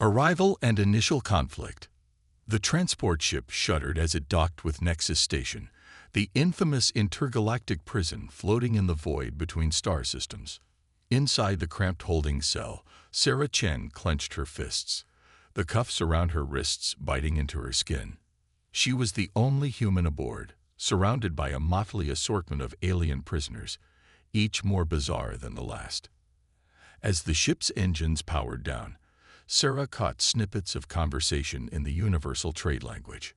Arrival and initial conflict. The transport ship shuddered as it docked with Nexus Station, the infamous intergalactic prison floating in the void between star systems. Inside the cramped holding cell, Sarah Chen clenched her fists, the cuffs around her wrists biting into her skin. She was the only human aboard, surrounded by a motley assortment of alien prisoners, each more bizarre than the last. As the ship's engines powered down, Sarah caught snippets of conversation in the universal trade language.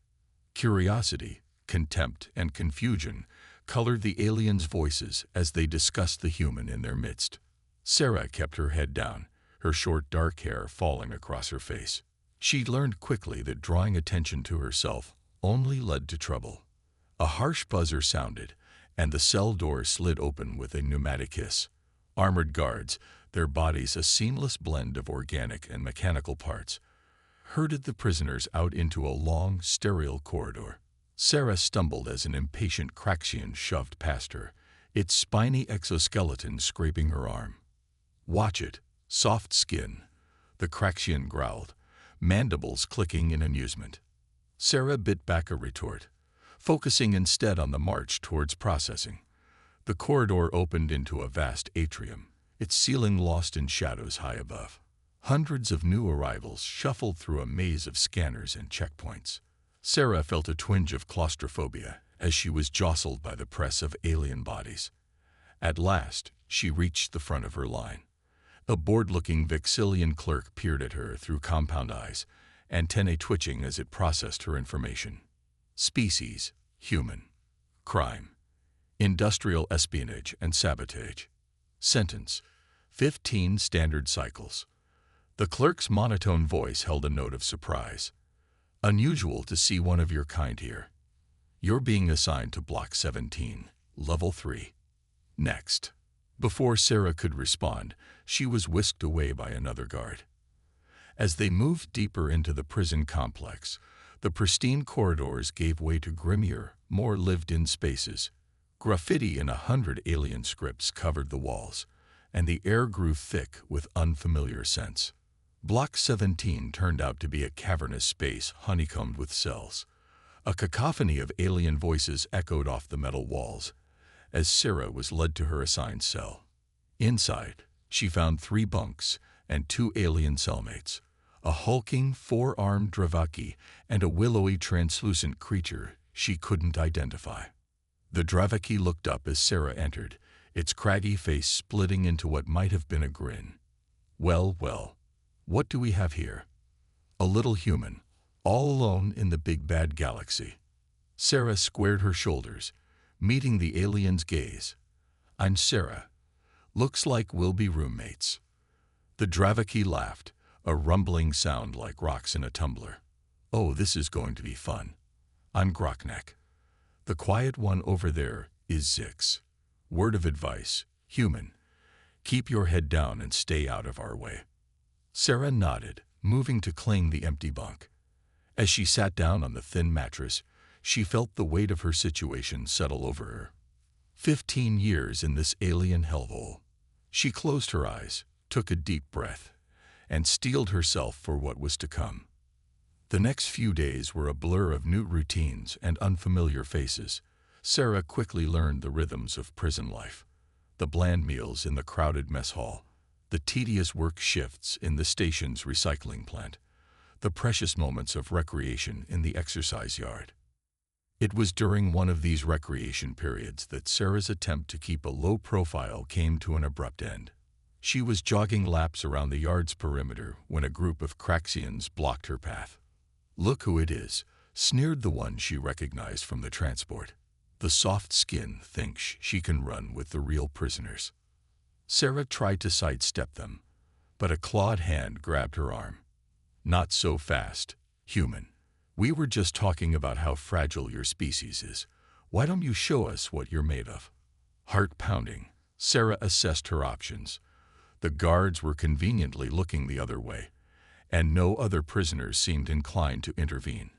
Curiosity, contempt, and confusion colored the aliens' voices as they discussed the human in their midst. Sarah kept her head down, her short dark hair falling across her face. She learned quickly that drawing attention to herself only led to trouble. A harsh buzzer sounded, and the cell door slid open with a pneumatic hiss. Armored guards, their bodies a seamless blend of organic and mechanical parts, herded the prisoners out into a long, sterile corridor. Sarah stumbled as an impatient Craxian shoved past her, its spiny exoskeleton scraping her arm. "Watch it, soft skin," the Craxian growled, mandibles clicking in amusement. Sarah bit back a retort, focusing instead on the march towards processing. The corridor opened into a vast atrium, its ceiling lost in shadows high above. Hundreds of new arrivals shuffled through a maze of scanners and checkpoints. Sarah felt a twinge of claustrophobia as she was jostled by the press of alien bodies. At last, she reached the front of her line. A bored-looking Vexillian clerk peered at her through compound eyes, antennae twitching as it processed her information. Species: human. Crime: industrial espionage and sabotage. Sentence: 15 standard cycles. The clerk's monotone voice held a note of surprise. Unusual to see one of your kind here. You're being assigned to Block 17, Level 3. Next. Before Sarah could respond, she was whisked away by another guard. As they moved deeper into the prison complex, the pristine corridors gave way to grimmier, more lived-in spaces. Graffiti in 100 alien scripts covered the walls, and the air grew thick with unfamiliar scents. Block 17 turned out to be a cavernous space honeycombed with cells. A cacophony of alien voices echoed off the metal walls as Sarah was led to her assigned cell. Inside, she found 3 bunks and 2 alien cellmates, a hulking, 4-armed Dravaki and a willowy, translucent creature she couldn't identify. The Dravaki looked up as Sarah entered, its craggy face splitting into what might have been a grin. "Well, well, what do we have here?" "A little human, all alone in the big bad galaxy." Sarah squared her shoulders, meeting the alien's gaze. "I'm Sarah. Looks like we'll be roommates." The Dravaki laughed, a rumbling sound like rocks in a tumbler. "Oh, this is going to be fun. I'm Groknek. The quiet one over there is Zix. Word of advice, human. Keep your head down and stay out of our way." Sarah nodded, moving to claim the empty bunk. As she sat down on the thin mattress, she felt the weight of her situation settle over her. 15 years in this alien hellhole. She closed her eyes, took a deep breath, and steeled herself for what was to come. The next few days were a blur of new routines and unfamiliar faces. Sarah quickly learned the rhythms of prison life. The bland meals in the crowded mess hall, the tedious work shifts in the station's recycling plant, the precious moments of recreation in the exercise yard. It was during one of these recreation periods that Sarah's attempt to keep a low profile came to an abrupt end. She was jogging laps around the yard's perimeter when a group of Craxians blocked her path. "Look who it is," sneered the one she recognized from the transport. "The soft skin thinks she can run with the real prisoners." Sarah tried to sidestep them, but a clawed hand grabbed her arm. "Not so fast, human. We were just talking about how fragile your species is. Why don't you show us what you're made of?" Heart pounding, Sarah assessed her options. The guards were conveniently looking the other way, and no other prisoners seemed inclined to intervene.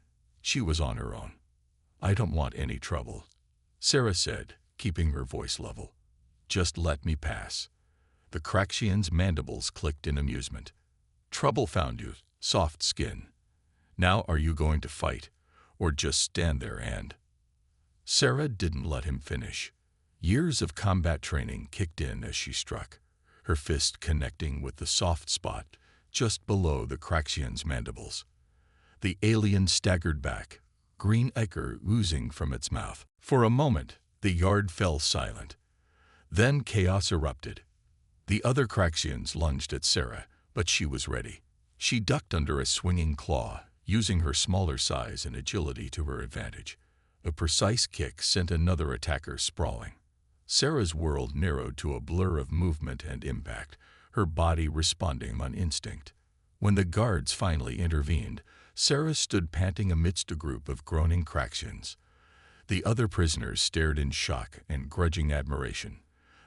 She was on her own. "I don't want any trouble," Sarah said, keeping her voice level. "Just let me pass." The Craxian's mandibles clicked in amusement. "Trouble found you, soft skin. Now are you going to fight, or just stand there and... Sarah didn't let him finish. Years of combat training kicked in as she struck, her fist connecting with the soft spot just below the Craxian's mandibles. The alien staggered back, green ichor oozing from its mouth. For a moment, the yard fell silent. Then chaos erupted. The other Craxians lunged at Sarah, but she was ready. She ducked under a swinging claw, using her smaller size and agility to her advantage. A precise kick sent another attacker sprawling. Sarah's world narrowed to a blur of movement and impact, her body responding on instinct. When the guards finally intervened, Sarah stood panting amidst a group of groaning Craxians. The other prisoners stared in shock and grudging admiration.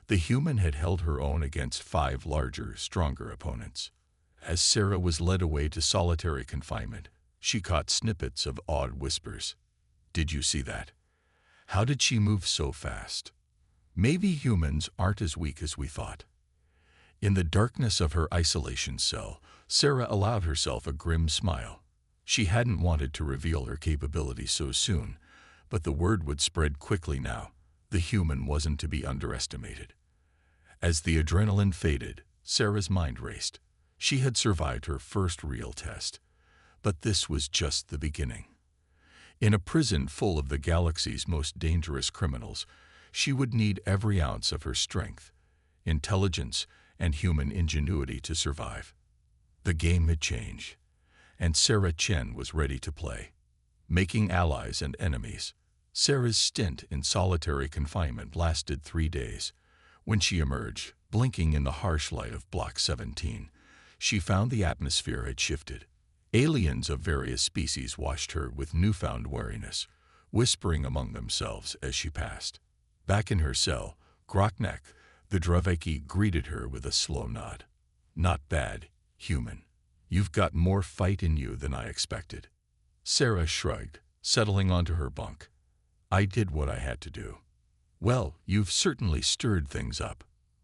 The human had held her own against 5 larger, stronger opponents. As Sarah was led away to solitary confinement, she caught snippets of awed whispers. "Did you see that? How did she move so fast? Maybe humans aren't as weak as we thought." In the darkness of her isolation cell, Sarah allowed herself a grim smile. She hadn't wanted to reveal her capabilities so soon, but the word would spread quickly now. The human wasn't to be underestimated. As the adrenaline faded, Sarah's mind raced. She had survived her first real test. But this was just the beginning. In a prison full of the galaxy's most dangerous criminals, she would need every ounce of her strength, intelligence, and human ingenuity to survive. The game had changed, and Sarah Chen was ready to play, making allies and enemies. Sarah's stint in solitary confinement lasted 3 days. When she emerged, blinking in the harsh light of Block 17, she found the atmosphere had shifted. Aliens of various species watched her with newfound wariness, whispering among themselves as she passed. Back in her cell, Groknak, the Draveki, greeted her with a slow nod. "Not bad, human. You've got more fight in you than I expected." Sarah shrugged, settling onto her bunk. "I did what I had to do." "Well, you've certainly stirred things up,"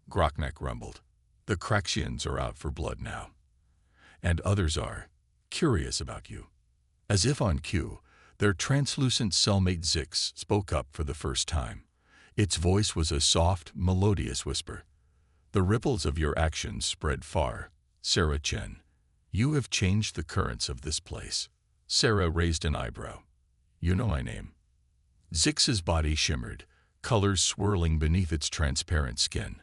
Groknak rumbled. "The Craxians are out for blood now. And others are curious about you." As if on cue, their translucent cellmate Zix spoke up for the first time. Its voice was a soft, melodious whisper. "The ripples of your actions spread far, Sarah Chen. You have changed the currents of this place." Sarah raised an eyebrow. "You know my name." Zix's body shimmered, colors swirling beneath its transparent skin.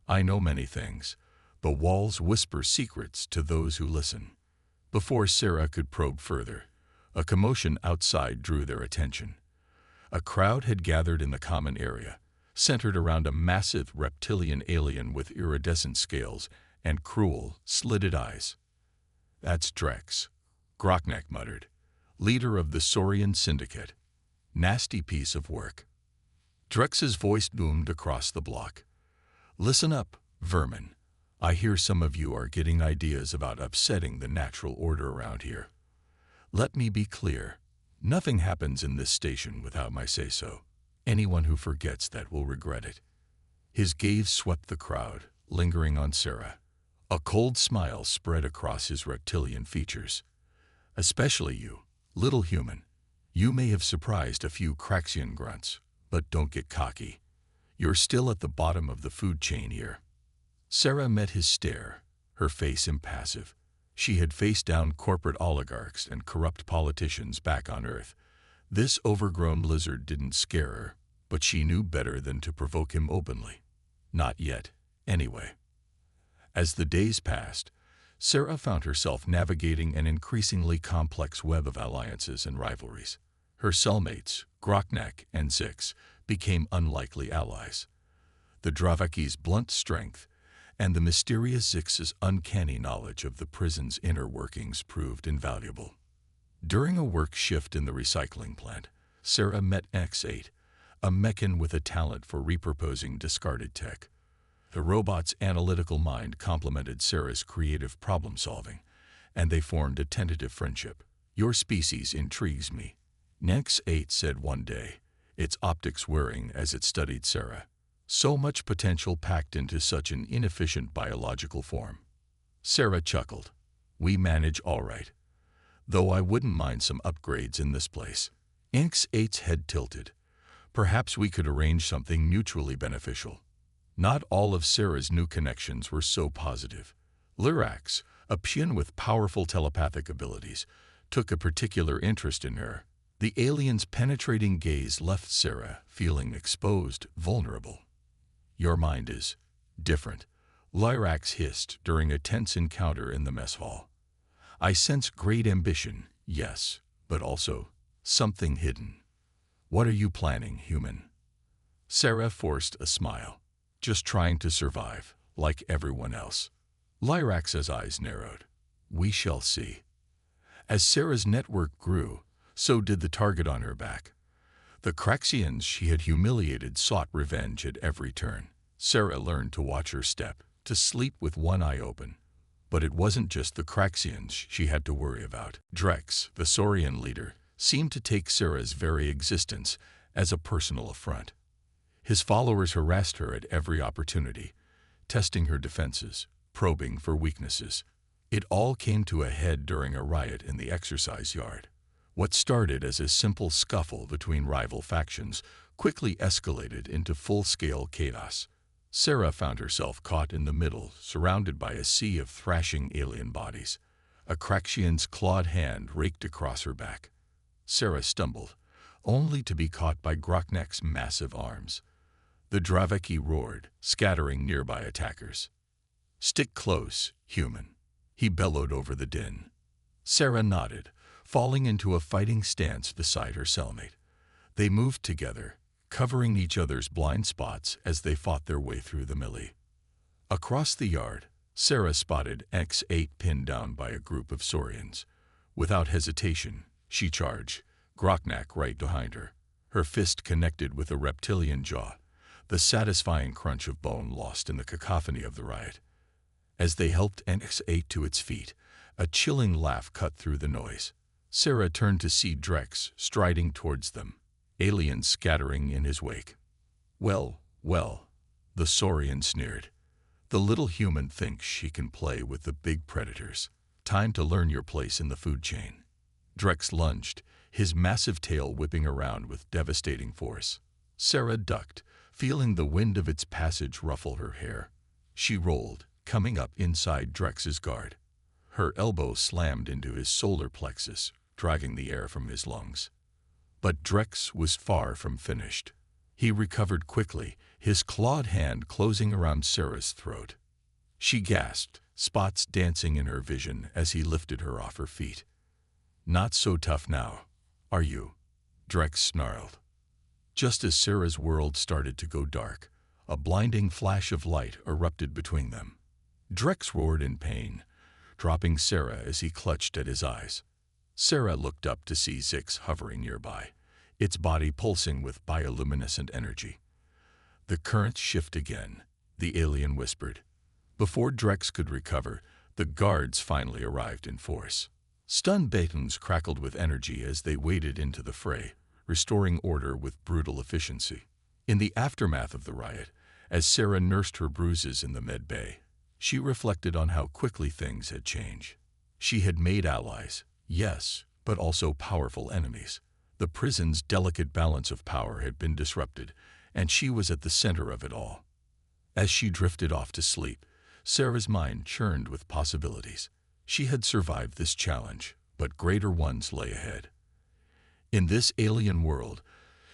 "I know many things. The walls whisper secrets to those who listen." Before Sarah could probe further, a commotion outside drew their attention. A crowd had gathered in the common area, centered around a massive reptilian alien with iridescent scales and cruel, slitted eyes. "That's Drex," Groknak muttered, "leader of the Saurian Syndicate. Nasty piece of work." Drex's voice boomed across the block. "Listen up, vermin. I hear some of you are getting ideas about upsetting the natural order around here. Let me be clear. Nothing happens in this station without my say-so. Anyone who forgets that will regret it." His gaze swept the crowd, lingering on Sarah. A cold smile spread across his reptilian features. "Especially you, little human. You may have surprised a few Craxian grunts, but don't get cocky. You're still at the bottom of the food chain here." Sarah met his stare, her face impassive. She had faced down corporate oligarchs and corrupt politicians back on Earth. This overgrown lizard didn't scare her, but she knew better than to provoke him openly. Not yet, anyway. As the days passed, Sarah found herself navigating an increasingly complex web of alliances and rivalries. Her cellmates, Groknak and Zix, became unlikely allies. The Draveki's blunt strength and the mysterious Zix's uncanny knowledge of the prison's inner workings proved invaluable. During a work shift in the recycling plant, Sarah met X8, a mechan with a talent for repurposing discarded tech. The robot's analytical mind complemented Sarah's creative problem-solving, and they formed a tentative friendship. "Your species intrigues me," X8 said one day, its optics whirring as it studied Sarah. So much potential packed into such an inefficient biological form. Sarah chuckled. We manage all right, though I wouldn't mind some upgrades in this place. X8's head tilted. Perhaps we could arrange something mutually beneficial. Not all of Sarah's new connections were so positive. Lyrax, a peon with powerful telepathic abilities, took a particular interest in her. The alien's penetrating gaze left Sarah feeling exposed, vulnerable. Your mind is different, Lyrax hissed during a tense encounter in the mess hall. I sense great ambition, yes, but also something hidden. What are you planning, human? Sarah forced a smile. Just trying to survive, like everyone else. Lyrax's eyes narrowed. We shall see. As Sarah's network grew, so did the target on her back. The Craxians she had humiliated sought revenge at every turn. Sarah learned to watch her step, to sleep with one eye open. But it wasn't just the Craxians she had to worry about. Drex, the Saurian leader, seemed to take Sarah's very existence as a personal affront. His followers harassed her at every opportunity, testing her defenses, probing for weaknesses. It all came to a head during a riot in the exercise yard. What started as a simple scuffle between rival factions quickly escalated into full-scale chaos. Sarah found herself caught in the middle, surrounded by a sea of thrashing alien bodies. A Craxian's clawed hand raked across her back. Sarah stumbled, only to be caught by Groknek's massive arms. The Draveki roared, scattering nearby attackers. Stick close, human, he bellowed over the din. Sarah nodded, falling into a fighting stance beside her cellmate. They moved together, covering each other's blind spots as they fought their way through the melee. Across the yard, Sarah spotted X8 pinned down by a group of Saurians. Without hesitation, she charged, Groknak right behind her. Her fist connected with a reptilian jaw, the satisfying crunch of bone lost in the cacophony of the riot. As they helped X8 to its feet, a chilling laugh cut through the noise. Sarah turned to see Drex striding towards them, aliens scattering in his wake. Well, the Saurian sneered. The little human thinks she can play with the big predators. Time to learn your place in the food chain. Drex lunged, his massive tail whipping around with devastating force. Sarah ducked, feeling the wind of its passage ruffle her hair. She rolled, coming up inside Drex's guard. Her elbow slammed into his solar plexus, driving the air from his lungs. But Drex was far from finished. He recovered quickly, his clawed hand closing around Sarah's throat. She gasped, spots dancing in her vision as he lifted her off her feet. Not so tough now, are you? Drex snarled. Just as Sarah's world started to go dark, a blinding flash of light erupted between them. Drex roared in pain, dropping Sarah as he clutched at his eyes. Sarah looked up to see Zix hovering nearby, its body pulsing with bioluminescent energy. The currents shift again, the alien whispered. Before Drex could recover, the guards finally arrived in force. Stun batons crackled with energy as they waded into the fray, restoring order with brutal efficiency. In the aftermath of the riot, as Sarah nursed her bruises in the med bay, she reflected on how quickly things had changed. She had made allies, yes, but also powerful enemies. The prison's delicate balance of power had been disrupted, and she was at the center of it all. As she drifted off to sleep, Sarah's mind churned with possibilities. She had survived this challenge, but greater ones lay ahead. In this alien world,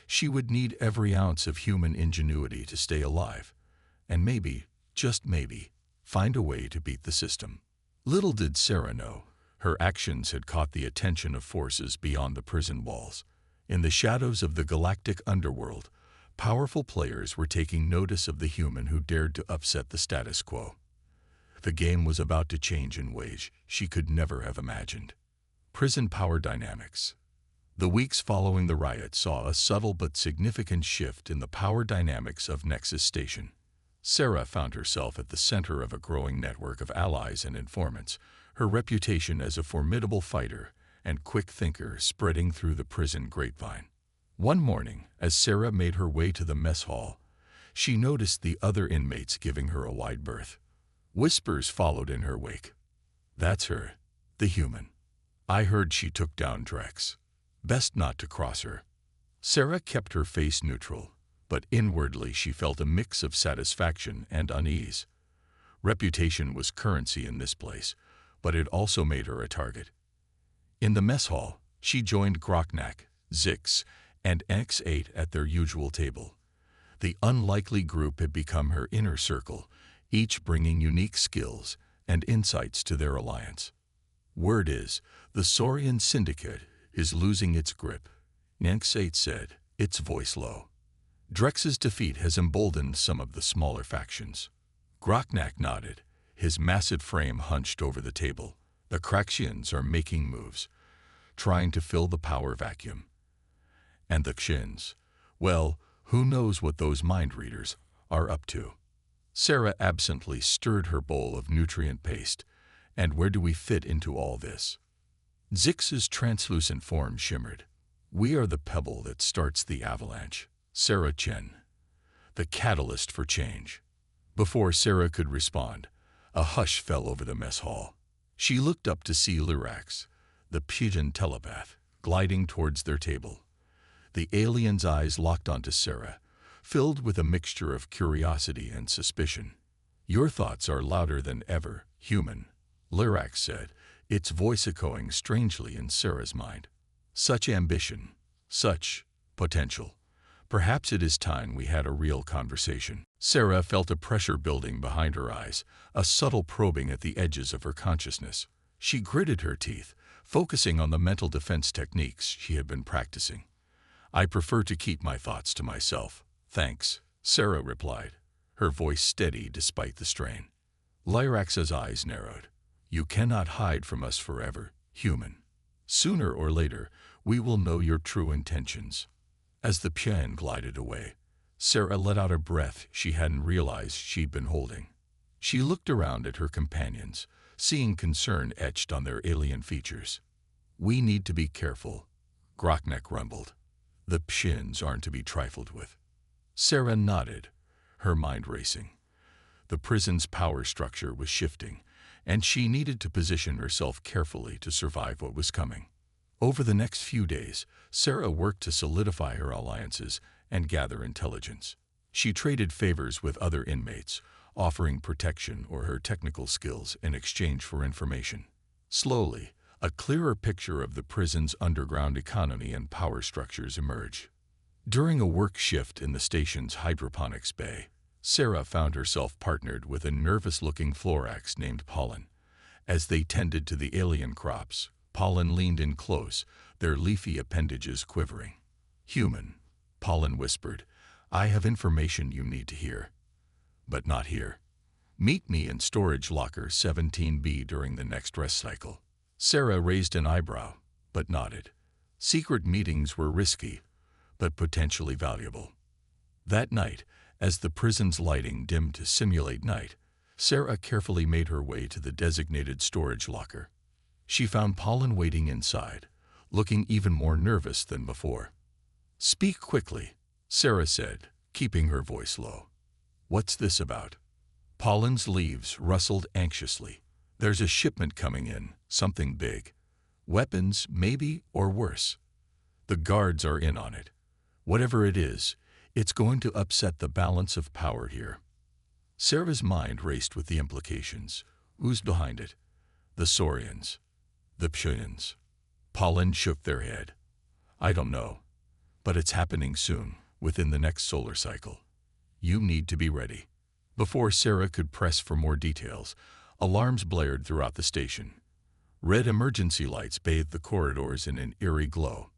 she would need every ounce of human ingenuity to stay alive, and maybe, just maybe, find a way to beat the system. Little did Sarah know, her actions had caught the attention of forces beyond the prison walls. In the shadows of the galactic underworld, powerful players were taking notice of the human who dared to upset the status quo. The game was about to change in ways she could never have imagined. Prison power dynamics. The weeks following the riot saw a subtle but significant shift in the power dynamics of Nexus Station. Sarah found herself at the center of a growing network of allies and informants, her reputation as a formidable fighter and quick thinker spreading through the prison grapevine. One morning, as Sarah made her way to the mess hall, she noticed the other inmates giving her a wide berth. Whispers followed in her wake. That's her. The human. I heard she took down Drex. Best not to cross her. Sarah kept her face neutral, but inwardly she felt a mix of satisfaction and unease. Reputation was currency in this place, but it also made her a target. In the mess hall, she joined Groknak, Zix, and X8 at their usual table. The unlikely group had become her inner circle, each bringing unique skills and insights to their alliance. Word is, the Saurian Syndicate is losing its grip, X8 said, its voice low. Drex's defeat has emboldened some of the smaller factions. Groknak nodded, his massive frame hunched over the table. The Kraxians are making moves, trying to fill the power vacuum. And the Xins, well, who knows what those mind readers are up to. Sarah absently stirred her bowl of nutrient paste. And where do we fit into all this? Zix's translucent form shimmered. We are the pebble that starts the avalanche. Sarah Chen, the catalyst for change. Before Sarah could respond, a hush fell over the mess hall. She looked up to see Lyrax, the pigeon telepath, gliding towards their table. The alien's eyes locked onto Sarah, filled with a mixture of curiosity and suspicion. Your thoughts are louder than ever, human, Lyrax said, its voice echoing strangely in Sarah's mind. Such ambition, such potential. Perhaps it is time we had a real conversation. Sarah felt a pressure building behind her eyes, a subtle probing at the edges of her consciousness. She gritted her teeth, focusing on the mental defense techniques she had been practicing. I prefer to keep my thoughts to myself. Thanks, Sarah replied, her voice steady despite the strain. Lyrax's eyes narrowed. You cannot hide from us forever, human. Sooner or later, we will know your true intentions. As the Pian glided away, Sarah let out a breath she hadn't realized she'd been holding. She looked around at her companions, seeing concern etched on their alien features. We need to be careful, Groknak rumbled. The Pshins aren't to be trifled with. Sarah nodded, her mind racing. The prison's power structure was shifting, and she needed to position herself carefully to survive what was coming. Over the next few days, Sarah worked to solidify her alliances and gather intelligence. She traded favors with other inmates, offering protection or her technical skills in exchange for information. Slowly, a clearer picture of the prison's underground economy and power structures emerged. During a work shift in the station's hydroponics bay, Sarah found herself partnered with a nervous-looking Florax named Pollen. As they tended to the alien crops, Pollen leaned in close, their leafy appendages quivering. Human, Pollen whispered, I have information you need to hear. But not here. Meet me in storage locker 17B during the next rest cycle. Sarah raised an eyebrow, but nodded. Secret meetings were risky, but potentially valuable. That night, as the prison's lighting dimmed to simulate night, Sarah carefully made her way to the designated storage locker. She found Pollen waiting inside, looking even more nervous than before. Speak quickly, Sarah said, keeping her voice low. What's this about? Pollen's leaves rustled anxiously. There's a shipment coming in, something big. Weapons, maybe, or worse. The guards are in on it. Whatever it is, it's going to upset the balance of power here. Sarah's mind raced with the implications. Who's behind it? The Saurians. The Pshins. Pollen shook their head. I don't know. But it's happening soon, within the next solar cycle. You need to be ready. Before Sarah could press for more details, alarms blared throughout the station. Red emergency lights bathed the corridors in an eerie glow.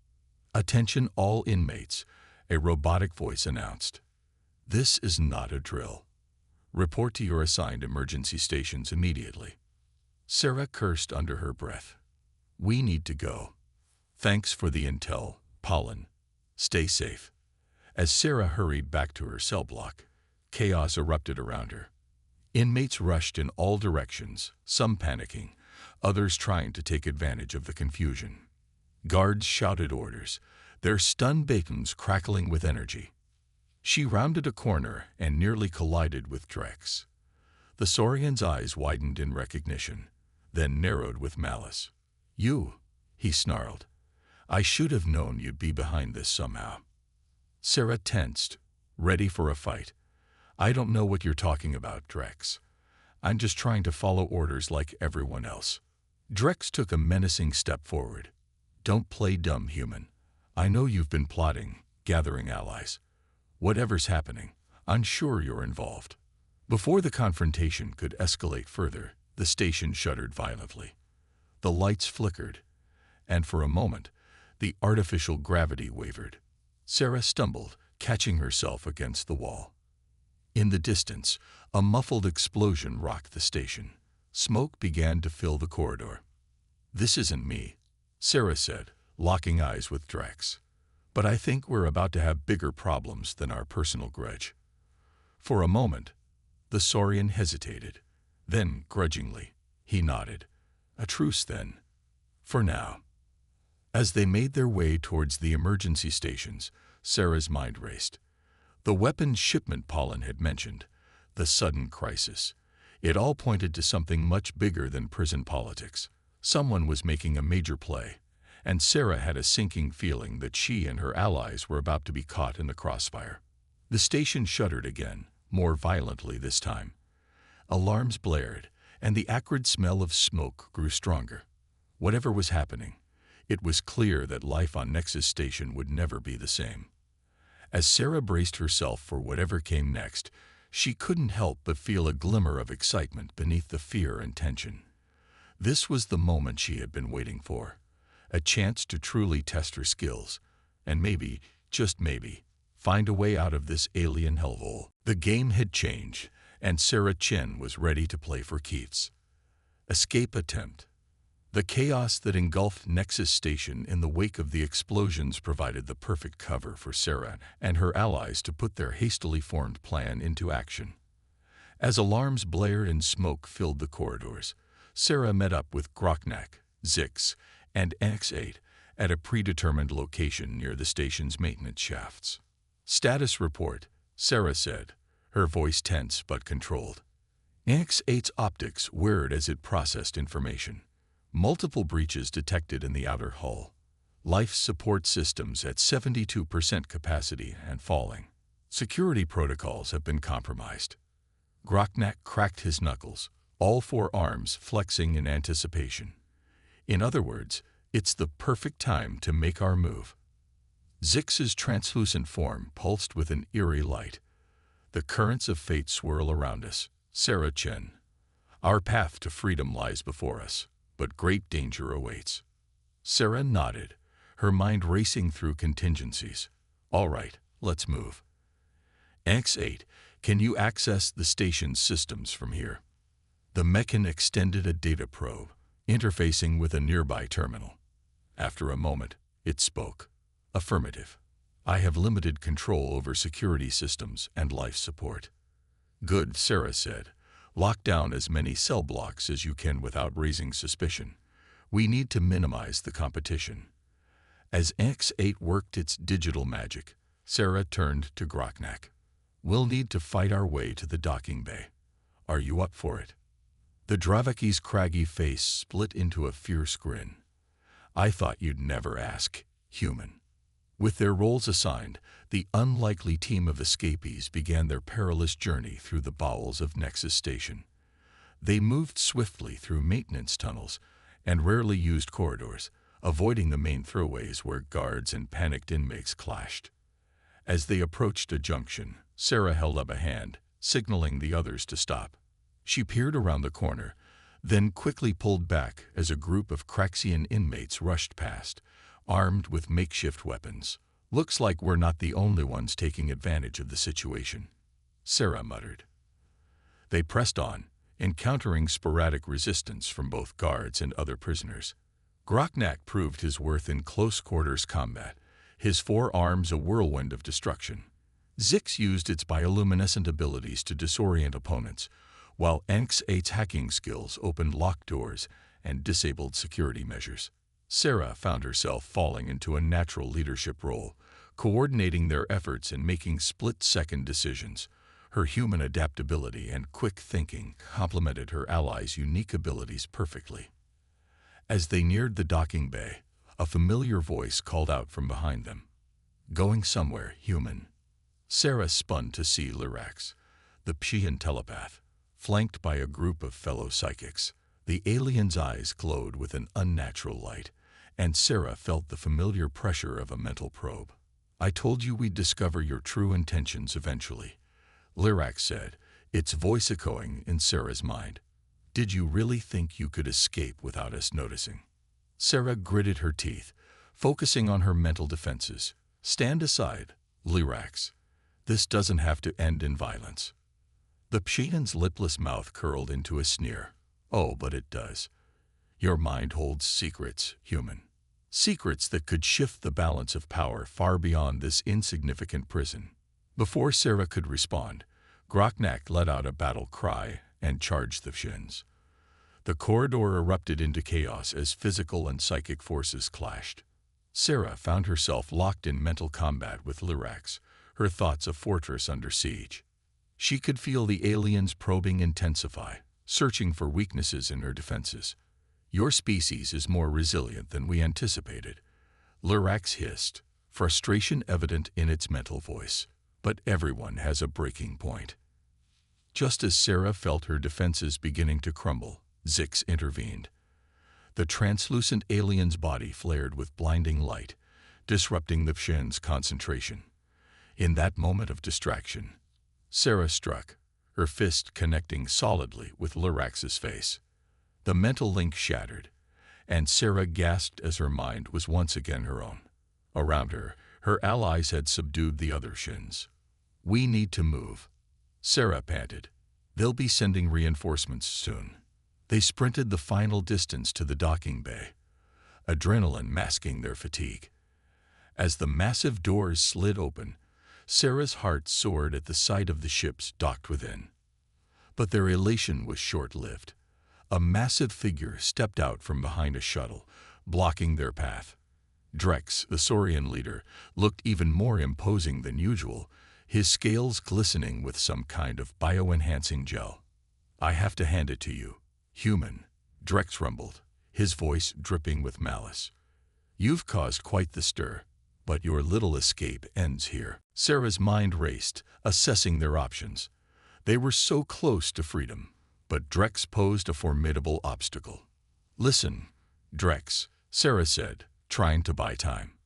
Attention all inmates, a robotic voice announced. This is not a drill. Report to your assigned emergency stations immediately. Sarah cursed under her breath. We need to go. Thanks for the intel, Pollen. Stay safe. As Sarah hurried back to her cell block, chaos erupted around her. Inmates rushed in all directions, some panicking, others trying to take advantage of the confusion. Guards shouted orders, their stunned bacons crackling with energy. She rounded a corner and nearly collided with Drex. The Saurian's eyes widened in recognition. then narrowed with malice. "You," he snarled. "I should have known you'd be behind this somehow." Sarah tensed, ready for a fight. "I don't know what you're talking about, Drex. I'm just trying to follow orders like everyone else." Drex took a menacing step forward. "Don't play dumb, human. I know you've been plotting, gathering allies. Whatever's happening, I'm sure you're involved." Before the confrontation could escalate further, the station shuddered violently. The lights flickered, and for a moment, the artificial gravity wavered. Sarah stumbled, catching herself against the wall. In the distance, a muffled explosion rocked the station. Smoke began to fill the corridor. "This isn't me," Sarah said, locking eyes with Drex. "But I think we're about to have bigger problems than our personal grudge." For a moment, the Saurian hesitated. Then, grudgingly, he nodded. "A truce, then. For now." As they made their way towards the emergency stations, Sarah's mind raced. The weapons shipment Pollen had mentioned, the sudden crisis. It all pointed to something much bigger than prison politics. Someone was making a major play, and Sarah had a sinking feeling that she and her allies were about to be caught in the crossfire. The station shuddered again, more violently this time. Alarms blared, and the acrid smell of smoke grew stronger. Whatever was happening, it was clear that life on Nexus Station would never be the same. As Sarah braced herself for whatever came next, she couldn't help but feel a glimmer of excitement beneath the fear and tension. This was the moment she had been waiting for, a chance to truly test her skills, and maybe, just maybe, find a way out of this alien hellhole. The game had changed, and Sarah Chen was ready to play for keeps. Escape attempt. The chaos that engulfed Nexus Station in the wake of the explosions provided the perfect cover for Sarah and her allies to put their hastily formed plan into action. As alarms blared and smoke filled the corridors, Sarah met up with Groknak, Zix, and X8 at a predetermined location near the station's maintenance shafts. "Status report," Sarah said, her voice tense but controlled. X8's optics whirred as it processed information. Multiple breaches detected in the outer hull. Life support systems at 72% capacity and falling. Security protocols have been compromised. Groknak cracked his knuckles, all four arms flexing in anticipation. "In other words, it's the perfect time to make our move." Zix's translucent form pulsed with an eerie light. "The currents of fate swirl around us, Sarah Chen. Our path to freedom lies before us, but great danger awaits." Sarah nodded, her mind racing through contingencies. "All right, let's move." "X8, can you access the station's systems from here?" The mechan extended a data probe, interfacing with a nearby terminal. After a moment, it spoke. "Affirmative. I have limited control over security systems and life support." "Good," Sarah said. "Lock down as many cell blocks as you can without raising suspicion. We need to minimize the competition." As X8 worked its digital magic, Sarah turned to Groknak. "We'll need to fight our way to the docking bay. Are you up for it?" The Dravaki's craggy face split into a fierce grin. "I thought you'd never ask, human." With their roles assigned, the unlikely team of escapees began their perilous journey through the bowels of Nexus Station. They moved swiftly through maintenance tunnels and rarely used corridors, avoiding the main throughways where guards and panicked inmates clashed. As they approached a junction, Sarah held up a hand, signaling the others to stop. She peered around the corner, then quickly pulled back as a group of Craxian inmates rushed past, armed with makeshift weapons. "Looks like we're not the only ones taking advantage of the situation," Sarah muttered. They pressed on, encountering sporadic resistance from both guards and other prisoners. Groknak proved his worth in close-quarters combat, his four arms a whirlwind of destruction. Zix used its bioluminescent abilities to disorient opponents, while X8's hacking skills opened locked doors and disabled security measures. Sarah found herself falling into a natural leadership role, coordinating their efforts and making split-second decisions. Her human adaptability and quick thinking complemented her allies' unique abilities perfectly. As they neared the docking bay, a familiar voice called out from behind them. "Going somewhere, human." Sarah spun to see Lyrax, the Pshian telepath, flanked by a group of fellow psychics. The alien's eyes glowed with an unnatural light, and Sarah felt the familiar pressure of a mental probe. "I told you we'd discover your true intentions eventually," Lyrax said, its voice echoing in Sarah's mind. "Did you really think you could escape without us noticing?" Sarah gritted her teeth, focusing on her mental defenses. "Stand aside, Lyrax. This doesn't have to end in violence." The Pshian's lipless mouth curled into a sneer. "Oh, but it does. Your mind holds secrets, human. Secrets that could shift the balance of power far beyond this insignificant prison." Before Sarah could respond, Groknak let out a battle cry and charged the Pshians. The corridor erupted into chaos as physical and psychic forces clashed. Sarah found herself locked in mental combat with Lyrax, her thoughts a fortress under siege. She could feel the alien's probing intensify, searching for weaknesses in her defenses. "Your species is more resilient than we anticipated," Lyrax hissed, frustration evident in its mental voice. "But everyone has a breaking point." Just as Sarah felt her defenses beginning to crumble, Zix intervened. The translucent alien's body flared with blinding light, disrupting the Pshian's concentration. In that moment of distraction, Sarah struck, her fist connecting solidly with Lyrax's face. The mental link shattered, and Sarah gasped as her mind was once again her own. Around her, her allies had subdued the other Pshians. "We need to move," Sarah panted. "They'll be sending reinforcements soon." They sprinted the final distance to the docking bay, adrenaline masking their fatigue. As the massive doors slid open, Sarah's heart soared at the sight of the ships docked within. But their elation was short-lived. A massive figure stepped out from behind a shuttle, blocking their path. Drex, the Saurian leader, looked even more imposing than usual, his scales glistening with some kind of bio-enhancing gel. "I have to hand it to you, human," Drex rumbled, his voice dripping with malice. "You've caused quite the stir, but your little escape ends here." Sarah's mind raced, assessing their options. They were so close to freedom, but Drex posed a formidable obstacle. "Listen, Drex," Sarah said, trying to buy time.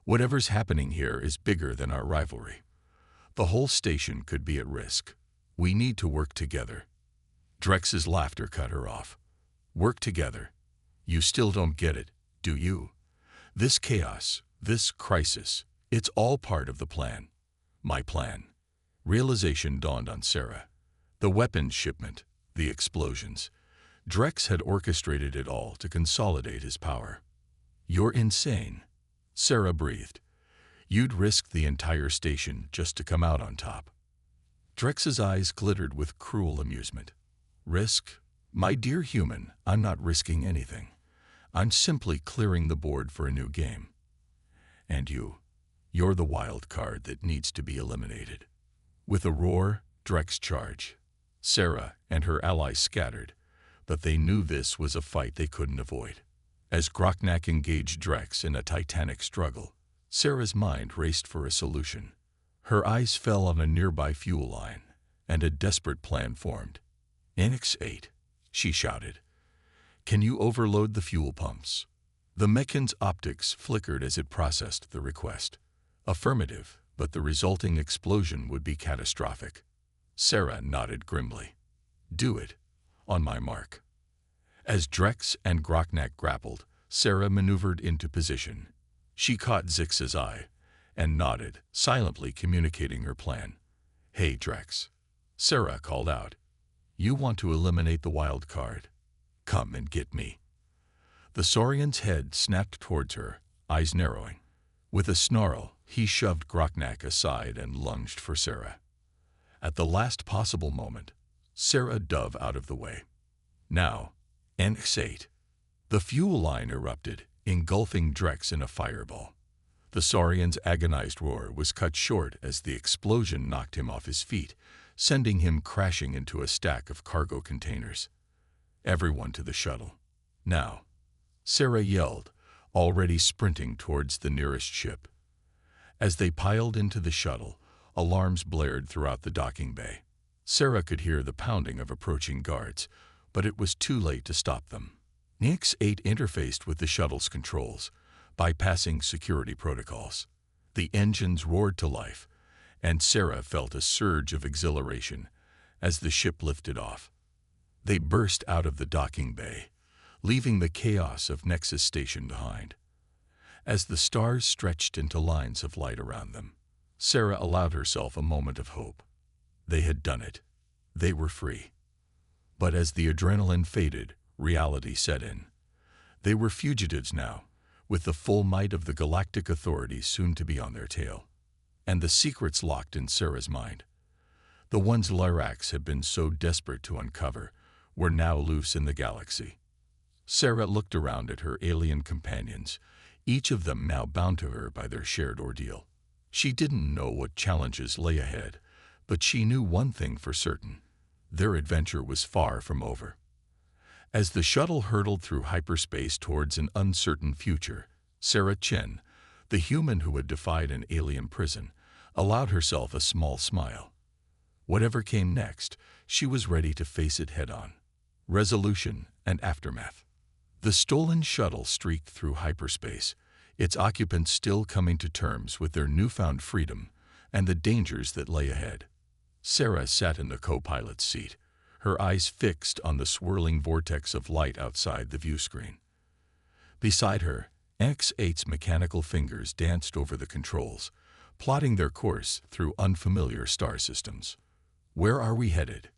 "Whatever's happening here is bigger than our rivalry. The whole station could be at risk. We need to work together." Drex's laughter cut her off. "Work together? You still don't get it, do you? This chaos, this crisis, it's all part of the plan. My plan." Realization dawned on Sarah. The weapons shipment, the explosions. Drex had orchestrated it all to consolidate his power. "You're insane," Sarah breathed. "You'd risk the entire station just to come out on top." Drex's eyes glittered with cruel amusement. "Risk? My dear human, I'm not risking anything. I'm simply clearing the board for a new game. And you're the wild card that needs to be eliminated." With a roar, Drex charged. Sarah and her allies scattered, but they knew this was a fight they couldn't avoid. As Groknak engaged Drex in a titanic struggle, Sarah's mind raced for a solution. Her eyes fell on a nearby fuel line, and a desperate plan formed. "Annex 8, she shouted. "Can you overload the fuel pumps?" The mechan's optics flickered as it processed the request. Affirmative, but the resulting explosion would be catastrophic. Sarah nodded grimly. "Do it. On my mark." As Drex and Groknak grappled, Sarah maneuvered into position. She caught Zix's eye and nodded, silently communicating her plan. "Hey, Drex," Sarah called out. "You want to eliminate the wild card? Come and get me." The Saurian's head snapped towards her, eyes narrowing. With a snarl, he shoved Groknak aside and lunged for Sarah. At the last possible moment, Sarah dove out of the way. "Now, Annex 8. The fuel line erupted, engulfing Drex in a fireball. The Saurian's agonized roar was cut short as the explosion knocked him off his feet, sending him crashing into a stack of cargo containers. "Everyone to the shuttle. Now," Sarah yelled, already sprinting towards the nearest ship. As they piled into the shuttle, alarms blared throughout the docking bay. Sarah could hear the pounding of approaching guards, but it was too late to stop them. X-8 interfaced with the shuttle's controls, bypassing security protocols. The engines roared to life, and Sarah felt a surge of exhilaration as the ship lifted off. They burst out of the docking bay, leaving the chaos of Nexus Station behind. As the stars stretched into lines of light around them, Sarah allowed herself a moment of hope. They had done it. They were free. But as the adrenaline faded, reality set in. They were fugitives now, with the full might of the Galactic authorities soon to be on their tail. And the secrets locked in Sarah's mind, the ones Lyrax had been so desperate to uncover, were now loose in the galaxy. Sarah looked around at her alien companions, each of them now bound to her by their shared ordeal. She didn't know what challenges lay ahead, but she knew one thing for certain: their adventure was far from over. As the shuttle hurtled through hyperspace towards an uncertain future, Sarah Chen, the human who had defied an alien prison, allowed herself a small smile. Whatever came next, she was ready to face it head-on. Resolution and aftermath. The stolen shuttle streaked through hyperspace, its occupants still coming to terms with their newfound freedom and the dangers that lay ahead. Sarah sat in the co-pilot's seat, her eyes fixed on the swirling vortex of light outside the viewscreen. Beside her, X-8's mechanical fingers danced over the controls, plotting their course through unfamiliar star systems. "Where are we headed?"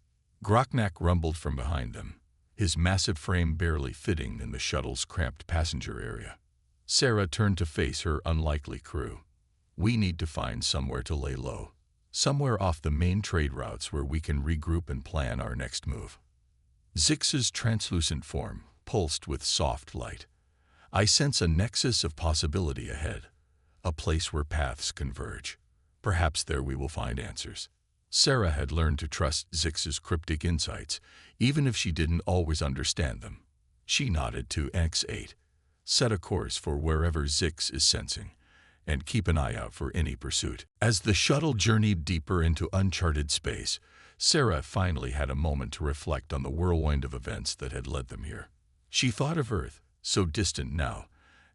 Groknak rumbled from behind them, his massive frame barely fitting in the shuttle's cramped passenger area. Sarah turned to face her unlikely crew. "We need to find somewhere to lay low. Somewhere off the main trade routes where we can regroup and plan our next move." Zix's translucent form pulsed with soft light. "I sense a nexus of possibility ahead, a place where paths converge. Perhaps there we will find answers." Sarah had learned to trust Zix's cryptic insights, even if she didn't always understand them. She nodded to X-8. "Set a course for wherever Zix is sensing, and keep an eye out for any pursuit." As the shuttle journeyed deeper into uncharted space, Sarah finally had a moment to reflect on the whirlwind of events that had led them here. She thought of Earth, so distant now,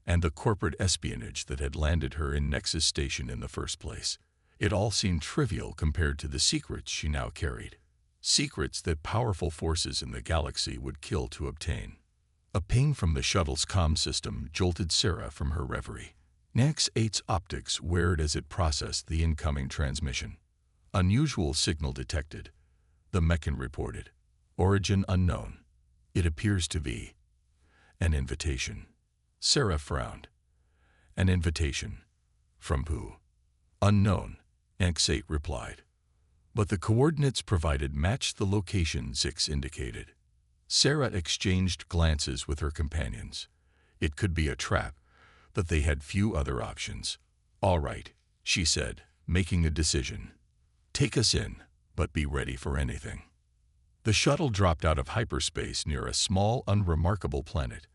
and the corporate espionage that had landed her in Nexus Station in the first place. It all seemed trivial compared to the secrets she now carried. Secrets that powerful forces in the galaxy would kill to obtain. A ping from the shuttle's comm system jolted Sarah from her reverie. X-8's optics whirred as it processed the incoming transmission. "Unusual signal detected," the mechan reported. "Origin unknown. It appears to be an invitation." Sarah frowned. "An invitation? From who?" "Unknown," X-8 replied. But the coordinates provided matched the location Zix indicated. Sarah exchanged glances with her companions. It could be a trap, but they had few other options. "All right," she said, making a decision. "Take us in, but be ready for anything." The shuttle dropped out of hyperspace near a small, unremarkable planet.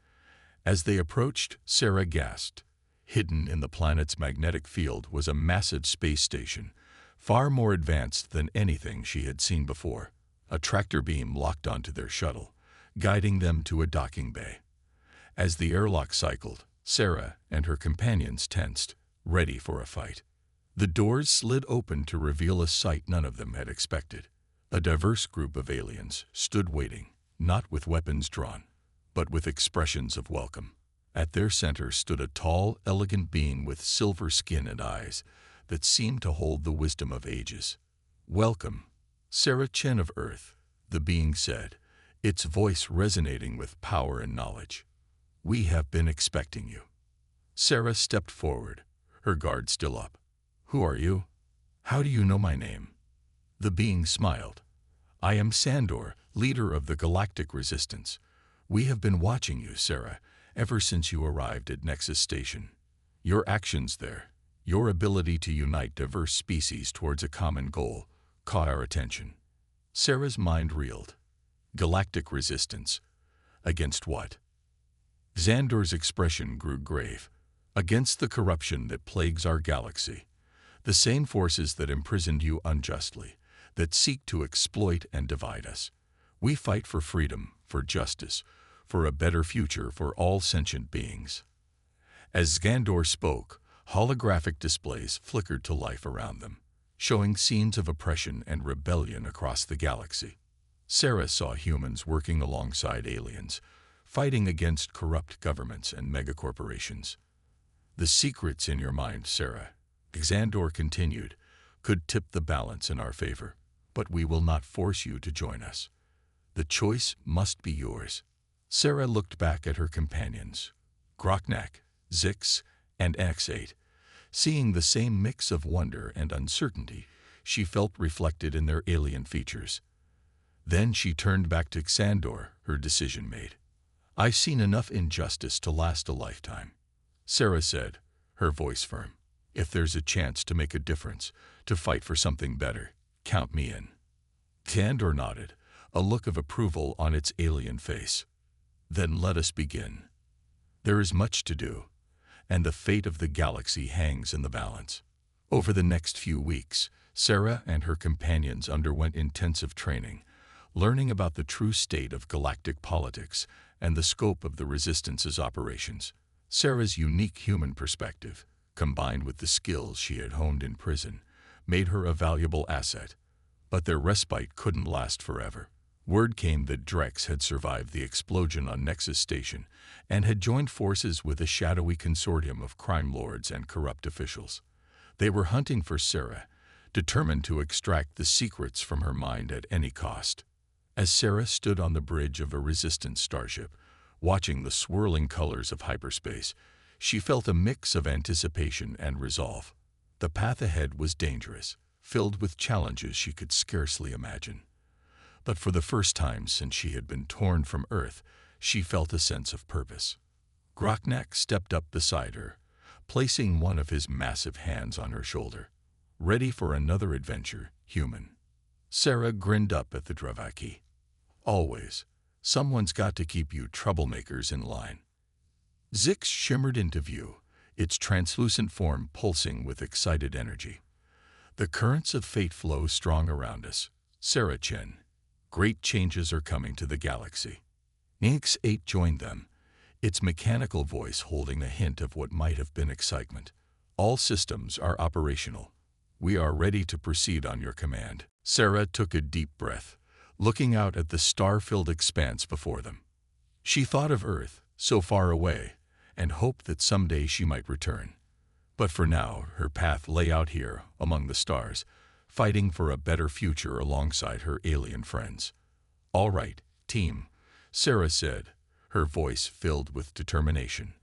As they approached, Sarah gasped. Hidden in the planet's magnetic field was a massive space station, far more advanced than anything she had seen before. A tractor beam locked onto their shuttle, guiding them to a docking bay. As the airlock cycled, Sarah and her companions tensed, ready for a fight. The doors slid open to reveal a sight none of them had expected. A diverse group of aliens stood waiting, not with weapons drawn, but with expressions of welcome. At their center stood a tall, elegant being with silver skin and eyes that seemed to hold the wisdom of ages. "Welcome, Sarah Chen of Earth," the being said, its voice resonating with power and knowledge. "We have been expecting you." Sarah stepped forward, her guard still up. "Who are you? How do you know my name?" The being smiled. "I am Sandor, leader of the Galactic Resistance. We have been watching you, Sarah, ever since you arrived at Nexus Station. Your actions there, your ability to unite diverse species towards a common goal, caught our attention. Sarah's mind reeled. Galactic resistance. Against what? Xandor's expression grew grave. Against the corruption that plagues our galaxy. The same forces that imprisoned you unjustly, that seek to exploit and divide us. We fight for freedom, for justice, for a better future for all sentient beings. As Xandor spoke, holographic displays flickered to life around them, showing scenes of oppression and rebellion across the galaxy. Sarah saw humans working alongside aliens, fighting against corrupt governments and megacorporations. The secrets in your mind, Sarah, Xandor continued, could tip the balance in our favor, but we will not force you to join us. The choice must be yours. Sarah looked back at her companions, Groknak, Zix, and X8. Seeing the same mix of wonder and uncertainty she felt reflected in their alien features. Then she turned back to Xandor, her decision made. I've seen enough injustice to last a lifetime, Sarah said, her voice firm. If there's a chance to make a difference, to fight for something better, count me in. Xandor nodded, a look of approval on its alien face. Then let us begin. There is much to do, and the fate of the galaxy hangs in the balance. Over the next few weeks, Sarah and her companions underwent intensive training, learning about the true state of galactic politics and the scope of the Resistance's operations. Sarah's unique human perspective, combined with the skills she had honed in prison, made her a valuable asset. But their respite couldn't last forever. Word came that Drex had survived the explosion on Nexus Station and had joined forces with a shadowy consortium of crime lords and corrupt officials. They were hunting for Sarah, determined to extract the secrets from her mind at any cost. As Sarah stood on the bridge of a Resistance starship, watching the swirling colors of hyperspace, she felt a mix of anticipation and resolve. The path ahead was dangerous, filled with challenges she could scarcely imagine. But for the first time since she had been torn from Earth, she felt a sense of purpose. Groknak stepped up beside her, placing one of his massive hands on her shoulder. Ready for another adventure, human? Sarah grinned up at the Dravaki. Always. Someone's got to keep you troublemakers in line. Zix shimmered into view, its translucent form pulsing with excited energy. The currents of fate flow strong around us. Sarah Chen. Great changes are coming to the galaxy. X8 joined them, its mechanical voice holding a hint of what might have been excitement. All systems are operational. We are ready to proceed on your command. Sarah took a deep breath, looking out at the star-filled expanse before them. She thought of Earth, so far away, and hoped that someday she might return. But for now, her path lay out here, among the stars, fighting for a better future alongside her alien friends. All right, team, Sarah said, her voice filled with determination.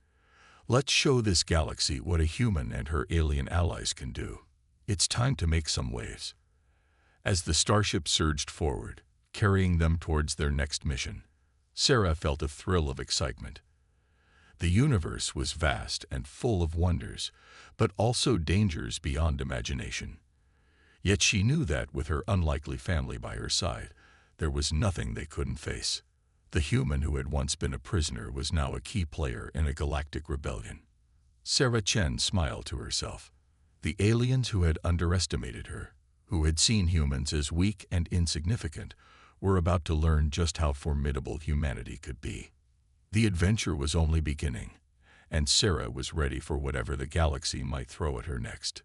Let's show this galaxy what a human and her alien allies can do. It's time to make some waves. As the starship surged forward, carrying them towards their next mission, Sarah felt a thrill of excitement. The universe was vast and full of wonders, but also dangers beyond imagination. Yet she knew that with her unlikely family by her side, there was nothing they couldn't face. The human who had once been a prisoner was now a key player in a galactic rebellion. Sarah Chen smiled to herself. The aliens who had underestimated her, who had seen humans as weak and insignificant, were about to learn just how formidable humanity could be. The adventure was only beginning, and Sarah was ready for whatever the galaxy might throw at her next.